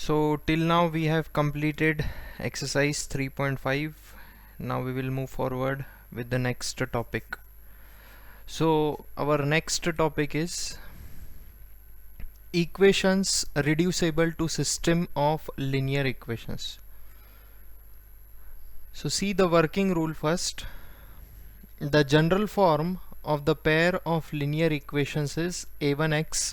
So till now we have completed exercise 3.5. Now we will move forward with the next topic. So our next topic is equations reducible to system of linear equations. So see the working rule first. The general form of the pair of linear equations is a1x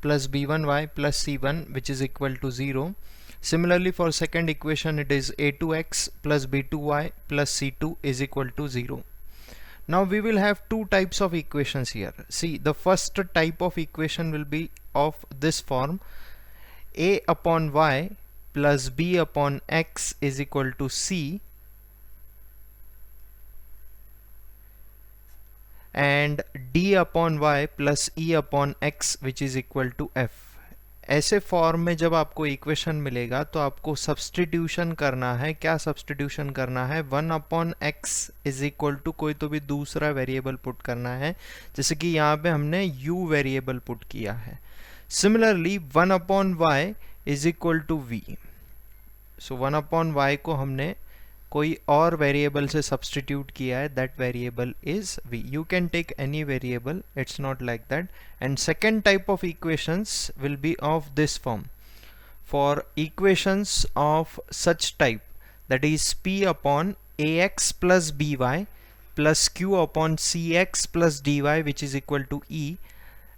plus b1y plus c1, which is equal to 0. Similarly, for second equation it is a2x plus b2y plus c2 is equal to 0. Now we will have two types of equations here. See, the first type of equation will be of this form: a upon y plus b upon x is equal to c, and d upon y plus e upon x which is equal to f. ऐसे form में जब आपको equation मिलेगा तो आपको substitution करना है. क्या सब्स्टिट्यूशन करना है? 1 upon x is equal to कोई तो भी दूसरा वेरिएबल पुट करना है, जैसे कि यहाँ पे हमने u वेरिएबल पुट किया है. Similarly 1 upon y is equal to v. So 1 upon y को हमने कोई और वेरिएबल से सब्स्टिट्यूट किया है, that variable is v. You can take any variable, it's not like that. And second type of equations will be of this form. For equations of such type, that is p upon ax plus by plus q upon cx plus dy which is equal to e,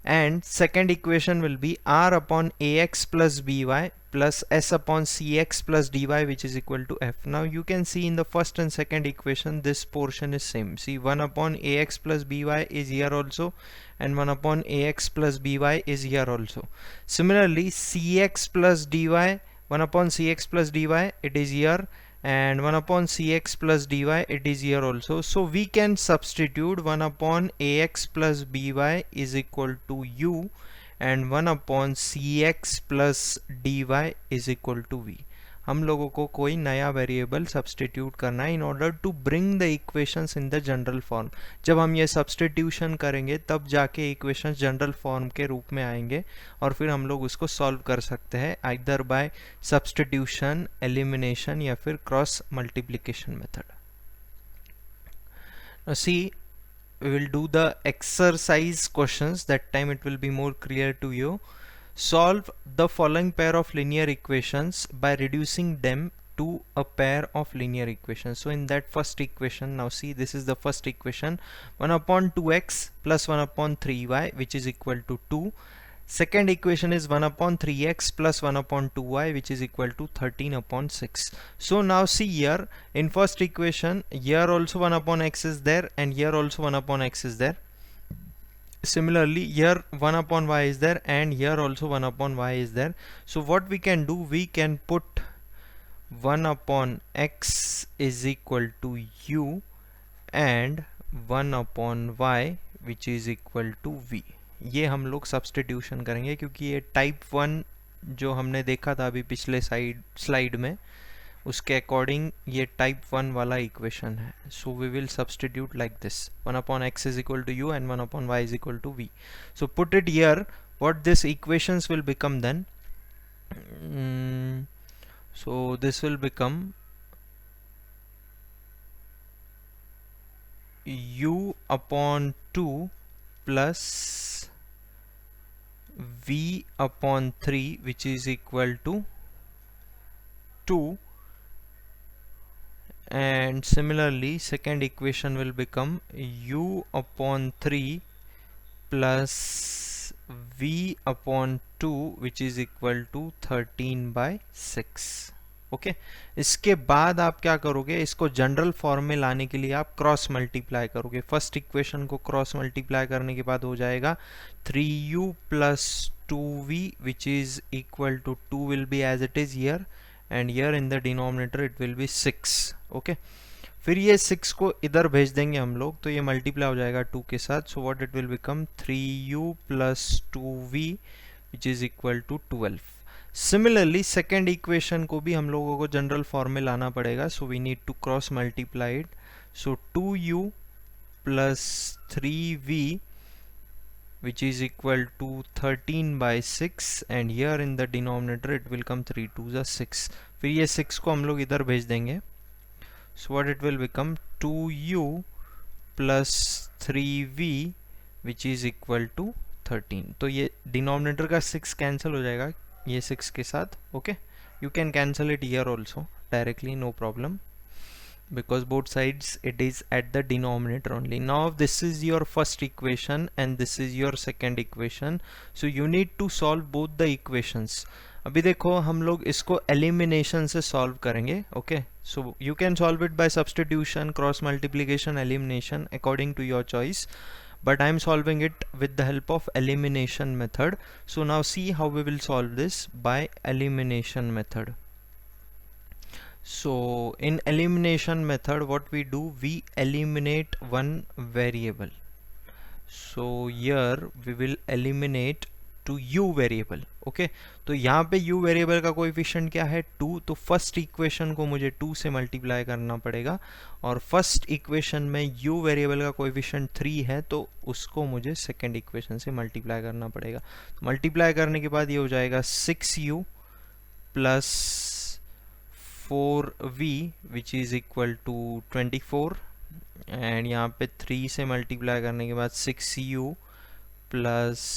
and second equation will be r upon ax plus by plus s upon cx plus dy which is equal to f. Now you can see in the first and second equation this portion is same. See, 1 upon ax plus by is here also, and 1 upon ax plus by is here also. Similarly, cx plus dy, 1 upon cx plus dy, it is here, and 1 upon cx plus dy it is here also. So we can substitute 1 upon ax plus by is equal to u, and 1 upon cx plus dy is equal to v. हम लोगों को कोई नया variable substitute करना है in order to bring the equations in the general form. जब हम ये सब्स्टिट्यूशन करेंगे तब जाके इक्वेशंस जनरल फॉर्म के रूप में आएंगे, और फिर हम लोग उसको सॉल्व कर सकते हैं आइदर बाय सब्स्टिट्यूशन, एलिमिनेशन या फिर cross multiplication method. See, we will do the exercise questions. That time it will be more clear to you. Solve the following pair of linear equations by reducing them to a pair of linear equations. So in that first equation, now see, this is the first equation: 1 upon 2x plus 1 upon 3y which is equal to 2. Second equation is 1 upon 3x plus 1 upon 2y which is equal to 13 upon 6. So now see here, in first equation, here also 1 upon x is there, and here also 1 upon x is there. Similarly, here 1 upon y is there, and here also 1 upon y is there. So what we can do, we can put 1 upon x is equal to u and 1 upon y which is equal to v. ये हम लोग substitution करेंगे क्योंकि ये type 1 जो हमने देखा था अभी पिछले स्लाइड में, उसके अकॉर्डिंग ये टाइप 1 वाला इक्वेशन है. So we will substitute like this: 1 upon x is equal to u and 1 upon y is equal to v. So put it here. What this equations will become then? So this will become u upon 2 plus v upon 3 which is equal to 2, and similarly second equation will become u upon 3 plus v upon 2 which is equal to 13 by 6. Okay, इसके बाद आप क्या करोगे, इसको general form में लाने के लिए आप क्रॉस मल्टीप्लाई करोगे. फर्स्ट इक्वेशन को क्रॉस मल्टीप्लाई करने के बाद हो जाएगा 3u plus 2v which is equal to 2 will be as it is here, and here in the denominator it will be 6. Okay, फिर ये 6 को इधर भेज देंगे हम लोग, तो ये मल्टीप्लाई हो जाएगा 2 के साथ. So what it will become 3u plus 2v which is equal to 12. Similarly second equation को भी हम लोगों को जनरल फॉर्म में लाना पड़ेगा. So we need to cross multiply it. So 2u plus 3v which is equal to 13 by 6 and here in the denominator it will come 3 2 is 6. फिर ये 6 को हम लोग इधर भेज देंगे. So what it will become 2u plus 3v which is equal to 13. तो ये denominator का 6 cancel हो जाएगा ये 6 के साथ. Okay, you can cancel it here also directly, no problem, because both sides it is at the denominator only. Now this is your first equation and this is your second equation, so you need to solve both the equations. अभी देखो हम लोग इसको elimination से solve करेंगे. Okay, so you can solve it by substitution, cross multiplication, elimination according to your choice, but I am solving it with the help of elimination method. So now see how we will solve this by elimination method. So in elimination method what we do, we eliminate one variable. So here we will eliminate to u variable. Okay, तो यहाँ पे u variable का coefficient क्या है 2, तो first equation को मुझे 2 से मल्टीप्लाई करना पड़ेगा और फर्स्ट इक्वेशन में u वेरिएबल का कोएफिशिएंट 3 है तो उसको मुझे सेकंड इक्वेशन से मल्टीप्लाई करना पड़ेगा. तो मल्टीप्लाई करने के बाद ये हो जाएगा 6u plus 4v which is equal to 24 and यहाँ पे 3 से मल्टीप्लाई करने के बाद 6u plus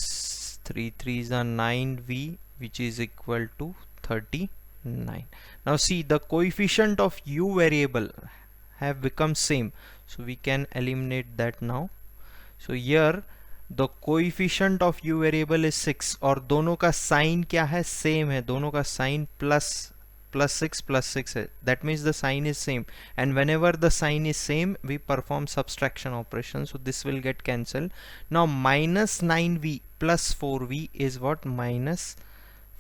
3 3s are 9v which is equal to 39. Now see, the coefficient of u variable have become same, so we can eliminate that now. So here the coefficient of u variable is 6 और दोनों का sign क्या है, same है, दोनों का sign plus 6 है. That means the sign is same, and whenever the sign is same we perform subtraction operation, so this will get cancelled. Now minus 9v plus 4v is what, minus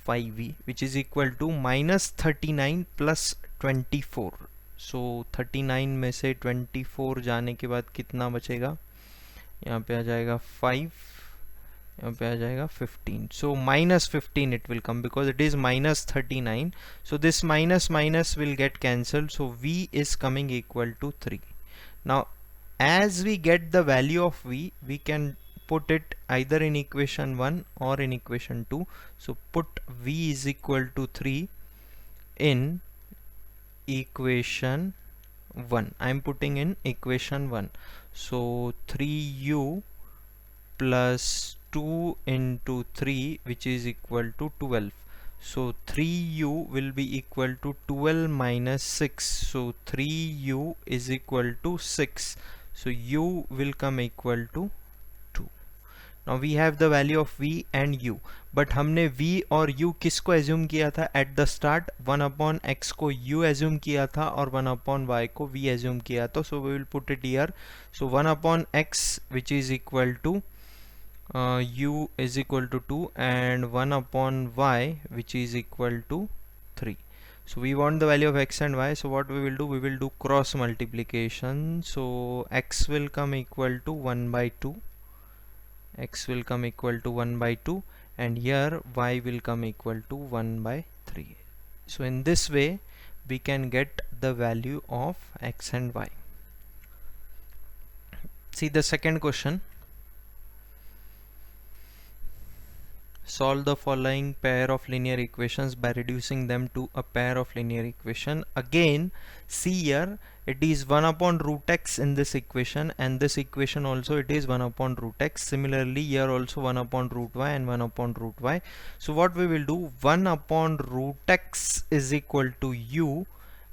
5v, which is equal to minus 39 plus 24. So 39 में से 24 जाने के बाद कितना बचेगा, यहाँ पे आ जाएगा 5, यहाँ पे आ जाएगा 15. So minus 15 it will come because it is minus 39. So this minus minus will get cancelled. So v is coming equal to 3. Now as we get the value of v, we can put it either in equation 1 or in equation 2. So put v is equal to 3 in equation 1. I am putting in equation 1. So 3u plus 2 into 3 which is equal to 12. So 3u will be equal to 12 minus 6. So 3u is equal to 6. So u will come equal to 2. Now we have the value of v and u, but हमने v और u किसको assume किया था at the start, 1 upon x को u assume किया था और 1 upon y को v एज्यूम किया था. So we will put it here. So 1 upon x which is equal to u is equal to 2 and 1 upon y which is equal to 3. So we want the value of x and y, so what we will do, we will do cross multiplication. So x will come equal to 1 by 2, x will come equal to 1 by 2, and here y will come equal to 1 by 3. So in this way we can get the value of x and y. See the second question. Solve the following pair of linear equations by reducing them to a pair of linear equation. Again see here, it is 1 upon root x in this equation, and this equation also it is 1 upon root x. Similarly here also 1 upon root y and 1 upon root y. So what we will do, 1 upon root x is equal to u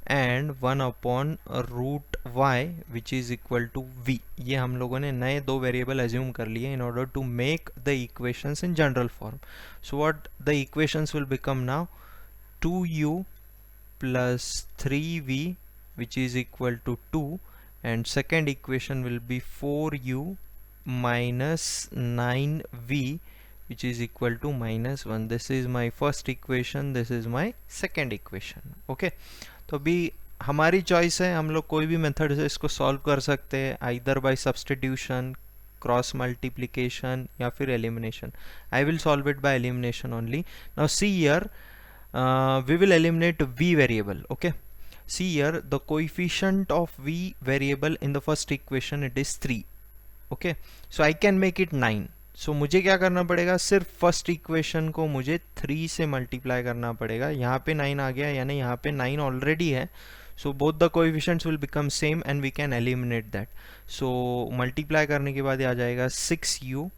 and 1 upon root y which is equal to v. ये हम लोगों ने नए दो variable assume कर लिए in order to make the equations in general form. So what the equations will become now, 2u plus 3v which is equal to 2, and second equation will be 4u minus 9v which is equal to minus 1. This is my first equation, this is my second equation. Okay, तो अभी हमारी choice है, हम लोग कोई भी method से इसको सॉल्व कर सकते हैं, either bye substitution, cross multiplication या फिर elimination. I will solve it by elimination only. Now see here we will eliminate v variable. Okay, see here the coefficient of v variable in the first equation it is 3. Okay, so I can make it 9. सो मुझे क्या करना पड़ेगा, सिर्फ first equation को मुझे 3 से multiply करना पड़ेगा. यहाँ पे 9 आ गया, यानी यहाँ पे 9 ऑलरेडी है. So both the coefficients will become same and we can eliminate that. So multiply करने के बाद ये आ जाएगा 6u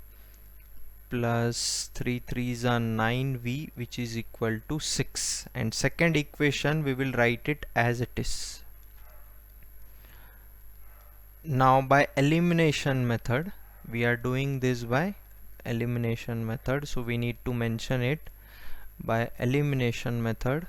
plus 3 3s are 9v which is equal to 6, and second equation we will write it as it is. Now by elimination method, we are doing this by elimination method, so we need to mention it by elimination method.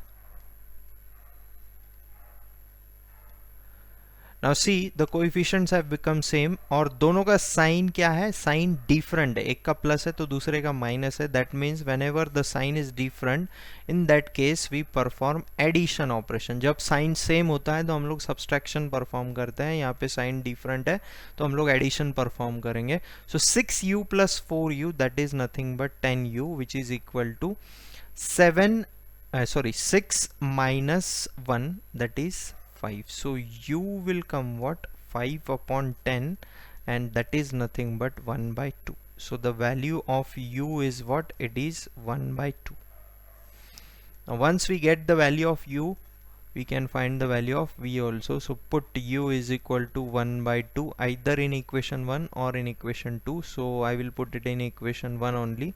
Now see, the coefficients have become same और दोनों का sign क्या है, sign different है. एक का plus है तो दूसरे का माइनस है. That means whenever the sign is different, in that case we perform addition operation. जब साइन सेम होता है तो हम लोग सब्सट्रैक्शन परफॉर्म करते हैं. यहाँ पे साइन डिफरेंट है तो हम लोग एडिशन परफॉर्म करेंगे. So 6u plus 4u that is nothing but 10u which is equal to 6 minus 1 that is 5. So u will come what, 5 upon 10, and that is nothing but 1 by 2. So the value of u is what, it is 1 by 2. Now once we get the value of u, we can find the value of v also. So put u is equal to 1 by 2 either in equation 1 or in equation 2. So I will put it in equation 1 only,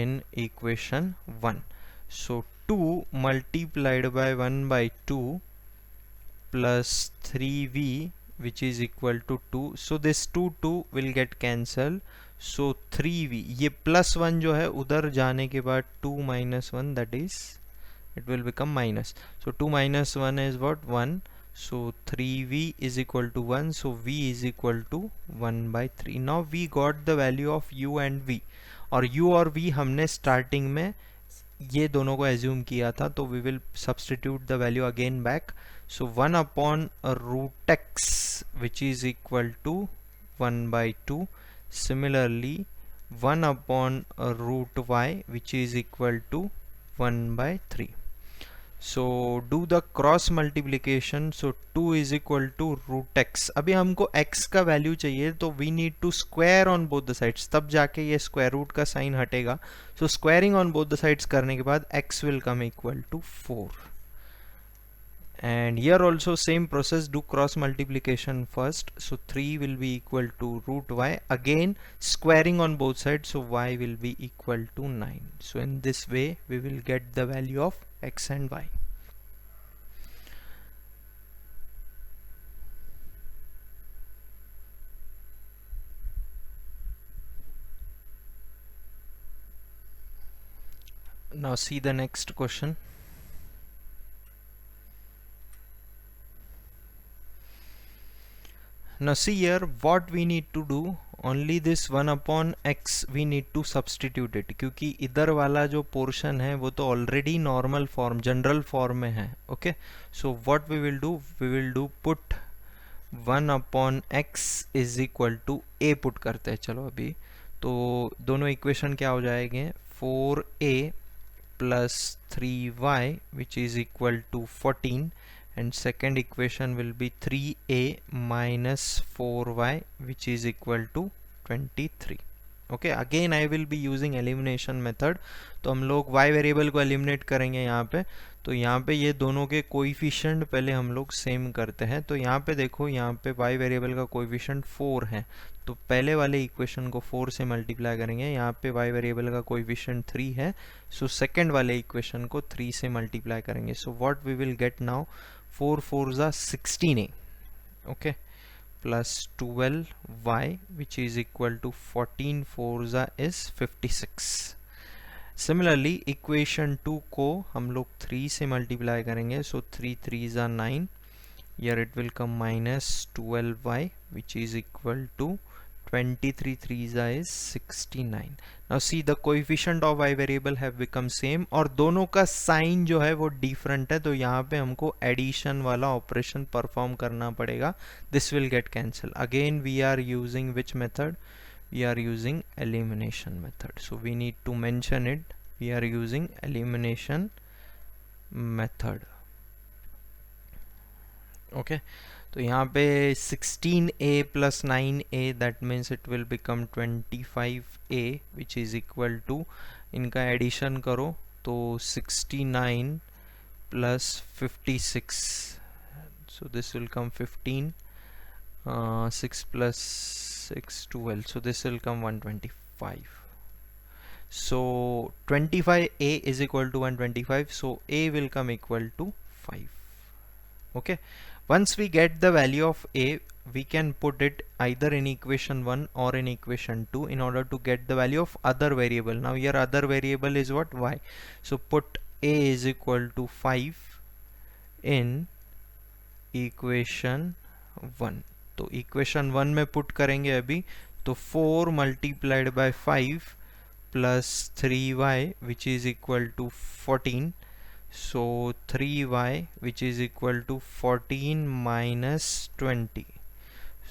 in equation 1. So 2 multiplied by 1 by 2 plus 3v which is equal to 2. So this 2 will get cancelled. So 3v, ये plus 1 जो है उधर जाने के बाद 2 minus 1 that is it will become minus. So 2 minus 1 is what, 1. So 3v is equal to 1. So v is equal to 1 by 3. Now we got the value of u and v. और u और v हमने starting में ये दोनों को assume किया था, तो we will substitute the value again back. So 1 upon root x which is equal to 1 by 2. Similarly 1 upon root y which is equal to 1 by 3. So do the cross multiplication. So 2 is equal to root x. अभी हमको x का value चाहिए तो we need to square on both the sides, तब जाके ये square root का sign हटेगा. सो squaring on both the sides करने के बाद x will come equal to 4. And here also same process, do cross multiplication first. So 3 will be equal to root y, again squaring on both sides, so y will be equal to 9. So in this way we will get the value of x and y. Now see the next question. Now see here what we need to do, only this 1 upon x we need to substitute it, क्योंकि इधर वाला जो portion है वो तो already normal form, general form में है. Okay, so what we will do, put 1 upon x is equal to a put करते हैं. चलो अभी तो दोनों इक्वेशन क्या हो जाएंगे, 4a plus 3y which is equal to 14, and second equation will be 3a minus 4y which is equal to 23. okay, again I will be using elimination method. तो हम लोग y वेरिएबल को एलिमिनेट करेंगे यहाँ पे. तो यहाँ पे ये दोनों के कोएफिशिएंट पहले हम लोग सेम करते हैं. तो यहाँ पे देखो, यहाँ पे y वेरिएबल का कोएफिशिएंट 4 है, तो पहले वाले इक्वेशन को 4 से मल्टीप्लाई करेंगे. यहाँ पे y वेरिएबल का कोएफिशिएंट 3 है, सो सेकंड वाले इक्वेशन को 3 से मल्टीप्लाई करेंगे. So what we will get now, 4 4s are 16a, okay, plus 12y which is equal to 14 4s is 56. Similarly equation 2 को हम लोग 3 से मल्टीप्लाई करेंगे. so 3 3s are 9, here it will come minus 12y which is equal to 23 3s is 69. now see the coefficient of y variable have become same और दोनों का sign जो है वो डिफरेंट है. तो यहाँ पे हमको एडिशन वाला ऑपरेशन परफॉर्म करना पड़ेगा. This will get cancel. Again we are using which method, we are using elimination method. so we need to mention it, we are using elimination method. okay, तो यहाँ पे 16a plus 9a, that means it will become 25a, which is equal to, इनका addition करो तो 69 plus 56, so this will come 15, 6 plus 6 12, so this will come 125. So 25a is equal to 125, so a will come equal to 5. Okay, once we get the value of a, we can put it either in equation 1 or in equation 2 in order to get the value of other variable. Now here other variable is what? Y. So put a is equal to 5 in equation 1. तो equation 1 में put करेंगे अभी, तो 4 multiplied by 5 plus 3y which is equal to 14. So 3y which is equal to 14 minus 20.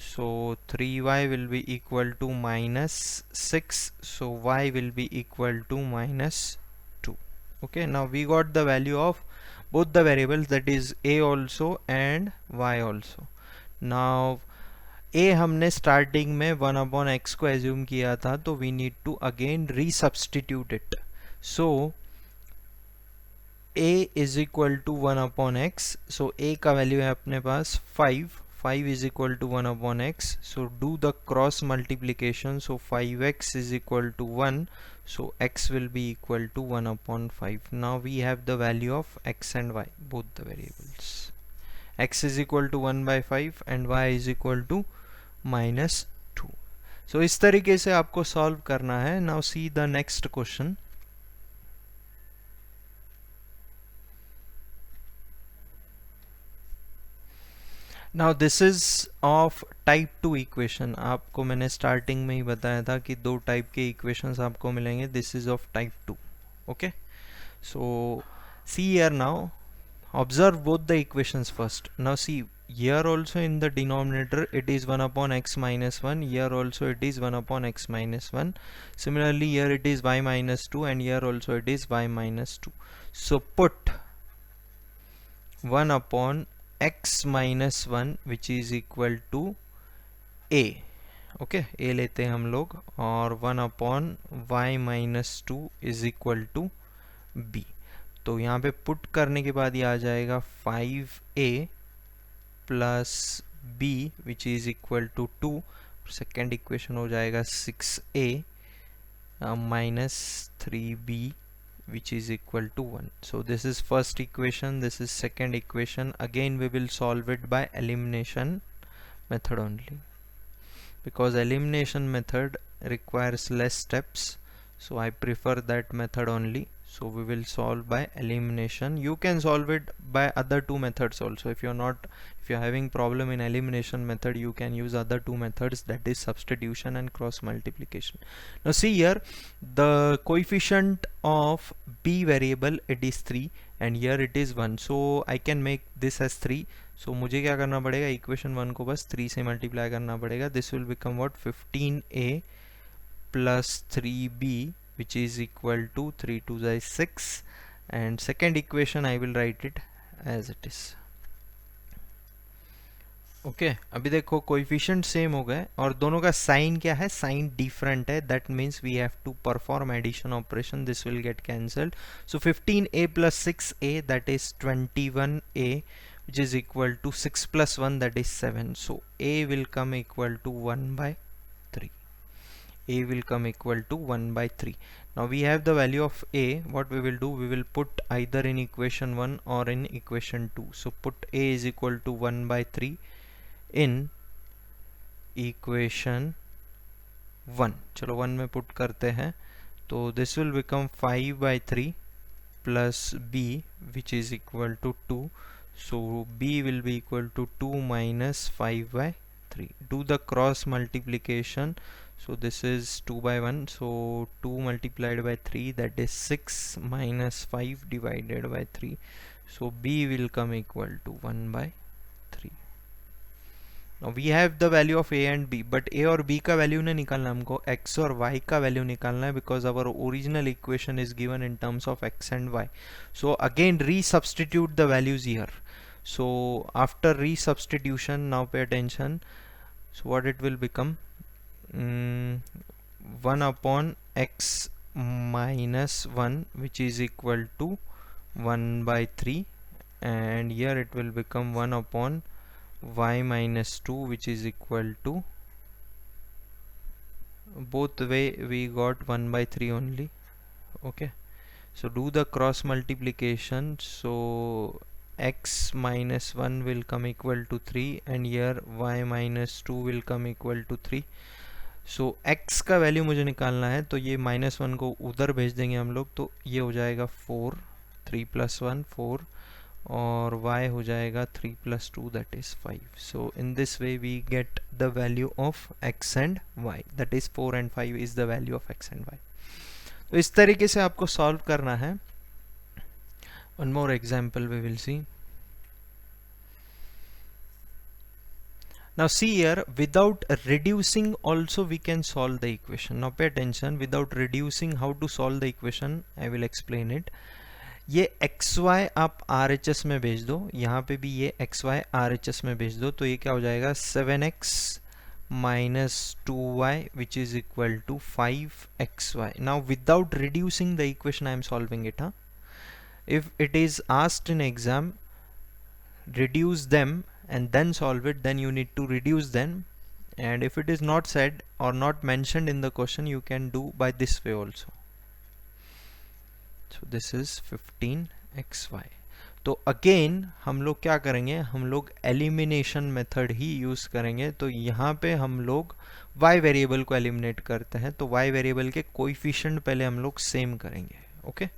So 3y will be equal to minus 6. So y will be equal to minus 2. Okay, now we got the value of both the variables, that is a also and y also. Now a हमने starting में 1/x को assume किया था, तो we need to again resubstitute it. So a is equal to 1/x. So a का value है अपने पास 5 is equal to 1/x. So do the cross multiplication. So 5x is equal to 1. So x will be equal to 1/5. Now we have the value of x and y, both the variables. x is equal to 1/5 and y is equal to -2. So इस तरीके से आपको solve करना है. Now see the next question. Now this is of type 2 equation. आपको मैंने starting में ही बताया था कि दो टाइप के इक्वेशंस आपको मिलेंगे. This is of type 2. Okay, so see here now, observe both the equations first. Now see, here also in the denominator it is 1/x minus 1, here also it is 1/x minus 1. Similarly here it is y minus 2 and here also it is y minus 2. So put 1/x minus 1 which is equal to a. Okay, a लेते हैं हम लोग, और 1/y minus 2 is equal to b. तो यहाँ पे put करने के बाद ये आ जाएगा 5a plus b which is equal to 2. Second equation हो जाएगा 6a minus 3b which is equal to 1. So this is first equation, this is second equation. Again we will solve it by elimination method only, because elimination method requires less steps, so I prefer that method only. So we will solve by elimination. You can solve it by other two methods also. If you're having problem in elimination method, you can use other two methods, that is substitution and cross multiplication. Now see here, the coefficient of b variable, it is 3 and here it is 1. So I can make this as 3. So मुझे क्या करना पड़ेगा, equation 1 को बस 3 से multiply करना पड़ेगा. This will become what, 15a plus 3b which is equal to 3 2 is 6, and second equation I will write it as it is. Okay, अभी देखो कोएफिशिएंट सेम हो गए और दोनों का साइन क्या है, साइन डिफरेंट है. That means we have to perform addition operation. This will get cancelled. So 15a plus 6a, that is 21a, which is equal to 6 plus 1, that is 7. So a will come equal to 1/3. a will come equal to 1/3. Now we have the value of a. What we will do, we will put either in equation 1 or in equation 2. So put a is equal to 1/3 in equation 1. चलो 1 में put करते हैं, तो this will become 5/3 plus b which is equal to 2. So b will be equal to 2 minus 5/3. Do the cross multiplication. So this is 2/1. So 2 multiplied by 3, that is 6 minus 5 divided by 3. So b will come equal to 1/3. Now we have the value of a and b, but a और b का value नहीं निकालना हमको, x और y का value निकालना है, because our original equation is given in terms of x and y. So again resubstitute the values here. So after resubstitution, now pay attention, so what it will become, 1 upon x minus 1, which is equal to 1 by 3, and here it will become 1 upon y minus 2, which is equal to, both way we got 1 by 3 only. Okay, so do the cross multiplication, so x minus 1 will come equal to 3, and here y minus 2 will come equal to 3. So x का value मुझे निकालना है, तो ये -1 को उधर भेज देंगे हम लोग, तो ये हो जाएगा 4, 3 + 1 4, और y हो जाएगा 3 + 2 that is 5. So in this way we get the value of x and y, that is 4 and 5 is the value of x and y. तो इस तरीके से आपको सॉल्व करना है. One more example we will see. Now see here, without reducing also we can solve the equation. Now pay attention, without reducing how to solve the equation, I will explain it. ये xy आप RHS में भेज दो, यहाँ पे भी ये xy RHS में भेज दो, तो ये क्या हो जाएगा 7x minus 2y which is equal to 5xy. Now without reducing the equation I am solving it. If it is asked in exam, reduce them and then solve it, then you need to reduce them, and if it is not said or not mentioned in the question, you can do by this way also. So this is 15xy. तो again हम लोग क्या करेंगे, हम लोग elimination method ही use करेंगे. तो यहाँ पे हम लोग y वेरिएबल को एलिमिनेट करते हैं, तो y वेरिएबल के कोएफिशिएंट पहले हम लोग सेम करेंगे. Okay,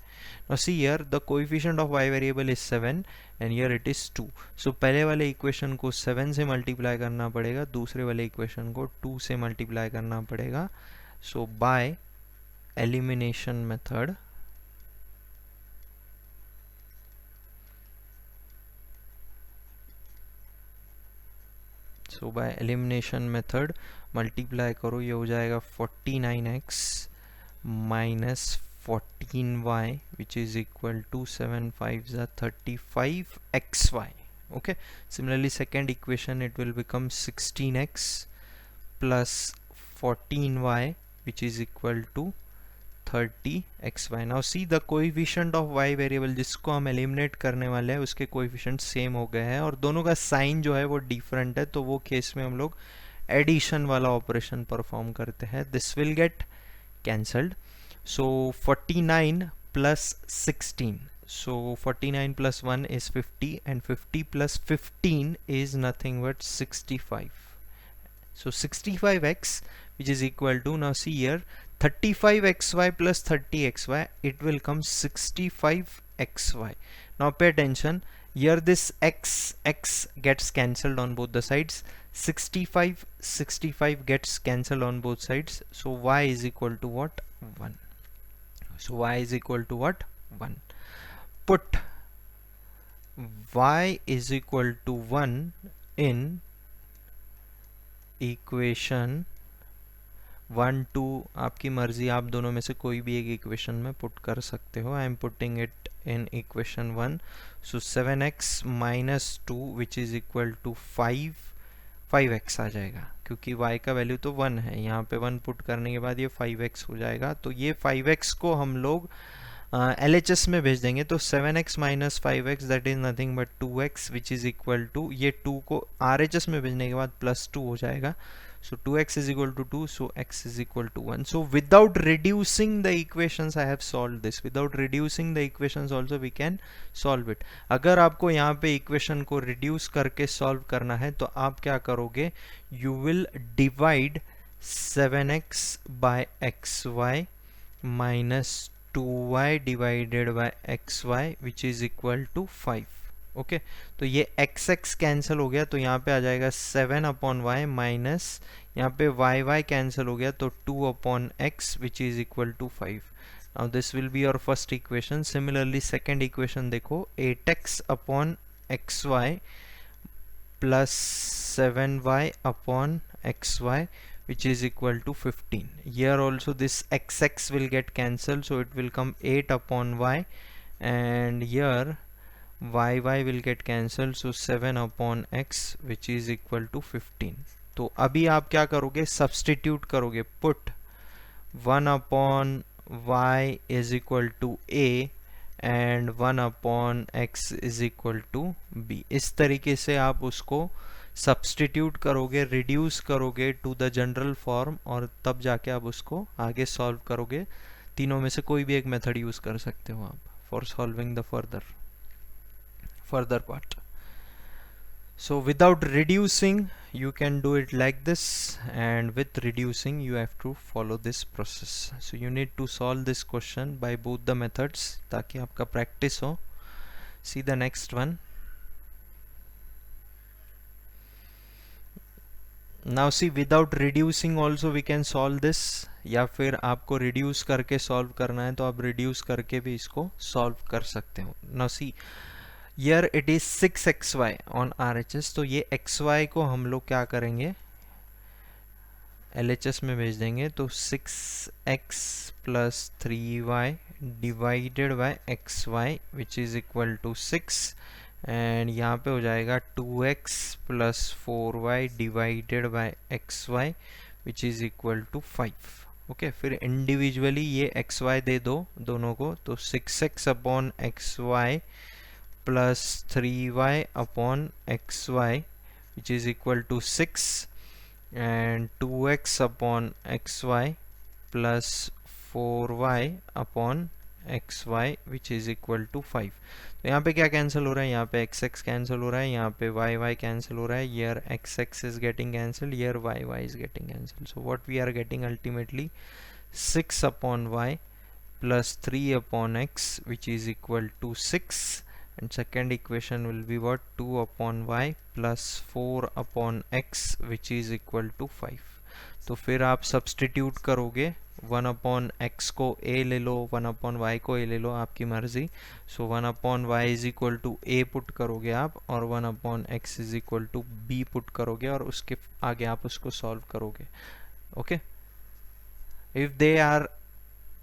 now see here the coefficient of y variable is 7 and here it is 2. so पहले वाले इक्वेशन को 7 से मल्टीप्लाई करना पड़ेगा, दूसरे वाले इक्वेशन को 2 से मल्टीप्लाई करना पड़ेगा. so by elimination method, multiply करो, ये हो जाएगा 49x minus 14y which is equal to 7 5 35xy. okay, similarly second equation it will become 16x plus 14y which is equal to 30xy. now see the coefficient of y variable जिसको हम eliminate करने वाले हैं उसके coefficient same हो गए हैं, और दोनों का साइन जो है वो डिफरेंट है, तो वो केस में हम लोग एडिशन वाला ऑपरेशन परफॉर्म करते हैं. This will get cancelled. So 49 plus 16. So 49 plus 1 is 50 and 50 plus 15 is nothing but 65. So 65x which is equal to, now see here, 35xy plus 30xy, it will come 65xy. Now pay attention, here this x gets cancelled on both the sides, 65 gets cancelled on both sides, so y is equal to what? 1. So y is equal to what? 1. Put y is equal to 1 in equation 1 2, आपकी मर्जी, आप दोनों में से कोई भी एक equation में पुट कर सकते हो. I am putting it in equation 1. So 7x minus 2 which is equal to 5x आ जाएगा, क्योंकि y का वैल्यू तो 1 है, यहाँ पे 1 पुट करने के बाद ये 5x हो जाएगा. तो ये 5x को हम लोग LHS में भेज देंगे, तो 7x minus 5x that is nothing but 2x which is equal to, ये 2 को RHS में भेजने के बाद +2 हो जाएगा. So 2x is equal to 2, so x is equal to 1. So without reducing the equations I have solved this. Without reducing the equations also we can solve it. अगर आपको यहाँ पे इक्वेशन को रिड्यूस करके सॉल्व करना है तो आप क्या करोगे, you will divide 7x by xy minus 2y divided by xy which is equal to 5. Okay, तो ये x कैंसिल हो गया, तो यहाँ पे आ जाएगा 7/y माइनस यहाँ पे y कैंसिल हो गया, तो 2/x which is equal to 5. Now this will be your first equation. Similarly second equation देखो, 8x/xy plus 7y/xy which is equal to 15. Here also this x will get cancelled, so it will come 8/y, and here y y will get cancel, so 7 upon x which is equal to 15। तो अभी आप क्या करोगे, substitute करोगे, put 1 upon y is equal to a and 1 upon x is equal to b. इस तरीके से आप उसको सब्सटीट्यूट करोगे, रिड्यूस करोगे टू द जनरल फॉर्म, और तब जाके आप उसको आगे सॉल्व करोगे। तीनों में से कोई भी एक मेथड यूज कर सकते हो आप for solving the further part. So without reducing you can do it like this, and with reducing you have to follow this process. So you need to solve this question by both the methods ताकि आपका practice हो. See the next one. Now see, without reducing also we can solve this, या फिर आपको reduce करके solve करना है तो आप reduce करके भी इसको solve कर सकते हो. Now see, here it is 6xy on RHS, तो ये xy को हम लोग क्या करेंगे, LHS में भेज देंगे, तो 6x plus 3y divided by xy which is equal to 6, and यहाँ पे हो जाएगा 2x plus 4y divided by xy which is equal to 5. Okay, फिर इंडिविजुअली ये xy दे दो दोनों को, तो 6x upon xy plus 3y upon xy which is equal to 6 and 2x upon xy plus 4y upon xy which is equal to 5. तो यहाँ पे क्या कैंसिल हो रहा है, यहाँ पे xx कैंसिल हो रहा है, यहाँ पे y कैंसिल हो रहा है, here xx is getting cancelled, here y is getting cancelled. So what we are getting ultimately 6 upon y plus 3 upon x which is equal to 6, and second equation will be what, 2 upon y plus 4 upon x which is equal to 5. तो फिर आप substitute करोगे, 1 upon x को a ले लो, 1 upon y को a ले लो, आपकी मर्जी. सो 1 upon y is equal to a put करोगे आप, और 1 upon x is equal to b put करोगे, और उसके आगे आप उसको सॉल्व करोगे. Okay, if they are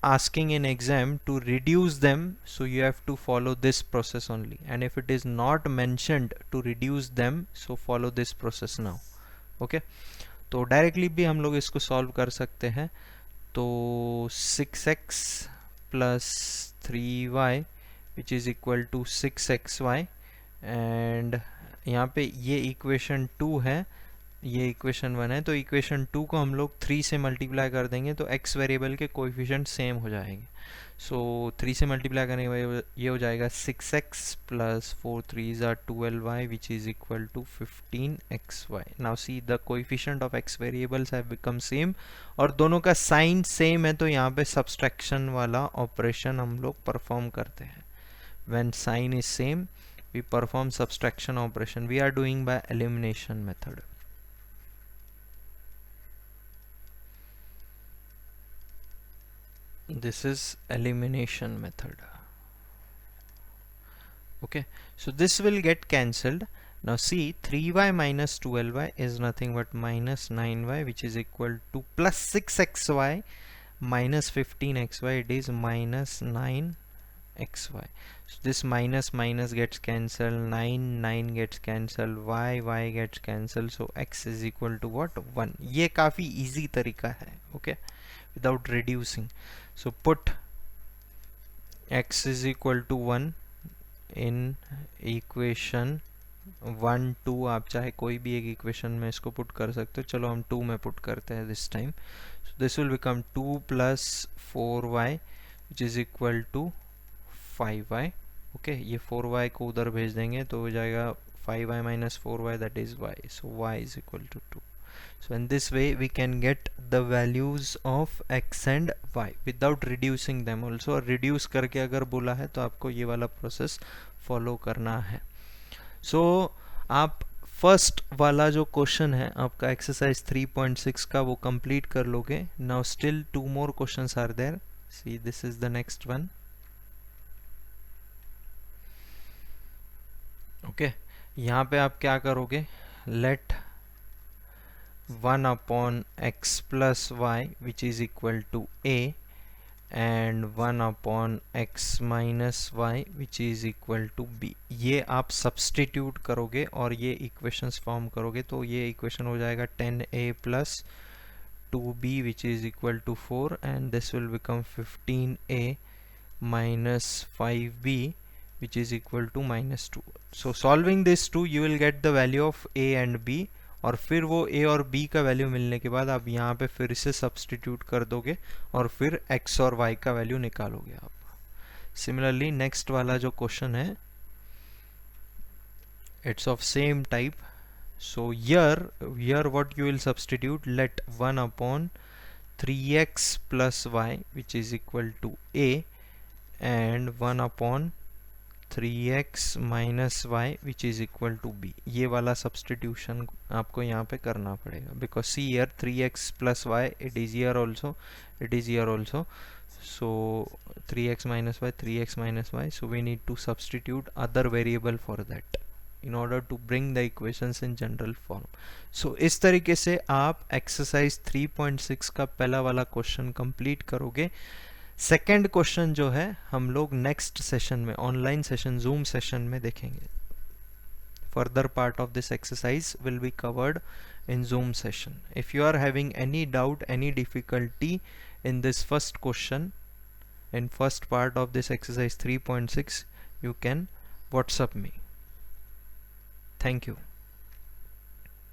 asking in exam to reduce them, so you have to follow this process only, and if it is not mentioned to reduce them, so follow this process now. okay, तो directly भी हम लोग इसको solve कर सकते हैं. तो 6x plus 3y which is equal to 6xy, and यहाँ पे ये इक्वेशन 2 है, ये इक्वेशन 1 है, तो इक्वेशन 2 को हम लोग 3 से मल्टीप्लाई कर देंगे तो x वेरिएबल के कोएफिशिएंट सेम हो जाएंगे. सो 3 से मल्टीप्लाई करने के बाद ये हो जाएगा 6x plus 4 3s are 12y which is equal to 15xy. Now see the coefficient of x variables have become same, और दोनों का साइन सेम है, तो यहाँ पे सब्सट्रैक्शन वाला ऑपरेशन हम लोग परफॉर्म करते हैं. When sign is same we perform subtraction operation. We are doing by elimination method. This is elimination method. Okay, so this will get cancelled. Now see, 3y minus 12y is nothing but minus 9y which is equal to plus 6xy minus 15xy, it is minus 9xy. So this minus minus gets cancelled, 9 gets cancelled, y gets cancelled, so x is equal to what, 1. ये काफ़ी easy तरीका है. Okay, without reducing. So put x is equal to 1 in equation 1 2, आप चाहे कोई भी एक equation में इसको पुट कर सकते हो. चलो हम 2 में पुट करते हैं this time. So this will become 2 plus 4y which is equal to 5y. Okay, ये 4y को उधर भेज देंगे तो हो जाएगा 5y minus 4y, that is y. So y is equal to 2. So in this way we can get the values of x and y without reducing them also. reduce करके अगर बोला है तो आपको ये वाला प्रोसेस फॉलो करना है. So आप फर्स्ट वाला जो क्वेश्चन है आपका एक्सरसाइज 3.6 का, वो कंप्लीट कर लोगे. Now still 2 more questions are there. See, this is the next one. Okay, यहाँ पे आप क्या करोगे, let 1 upon x plus y which is equal to a and 1/x-y which is equal to b। ये आप substitute करोगे और ये इक्वेशंस फॉर्म करोगे तो ये इक्वेशन हो जाएगा 10a plus 2b which is equal to 4 and this will become 15a minus 5b which is equal to -2. So solving this 2 you will get the value of a and b, और फिर वो a और b का value मिलने के बाद आप यहाँ पे फिर से सब्सटीट्यूट कर दोगे और फिर x और y का वैल्यू निकालोगे आप। सिमिलरली नेक्स्ट वाला जो क्वेश्चन है it's of same type. So here what you will substitute, let 1/3x plus y which is equal to a and 1/3x minus y which is equal to b। ये वाला substitution आपको यहाँ पे करना पड़ेगा because see here 3x plus y it is here also, it is here also, so 3x minus y, 3x minus y, so we need to substitute other variable for that in order to bring the equations in general form. So इस तरीके से आप exercise 3.6 का पहला वाला question complete करोगे। Second question जो है हम लोग नेक्स्ट सेशन में, ऑनलाइन सेशन, जूम सेशन में देखेंगे। Further part of this exercise will be covered in Zoom session. If you are having any doubt, any difficulty in this first question, in first part of this exercise 3.6, you can WhatsApp me. Thank you.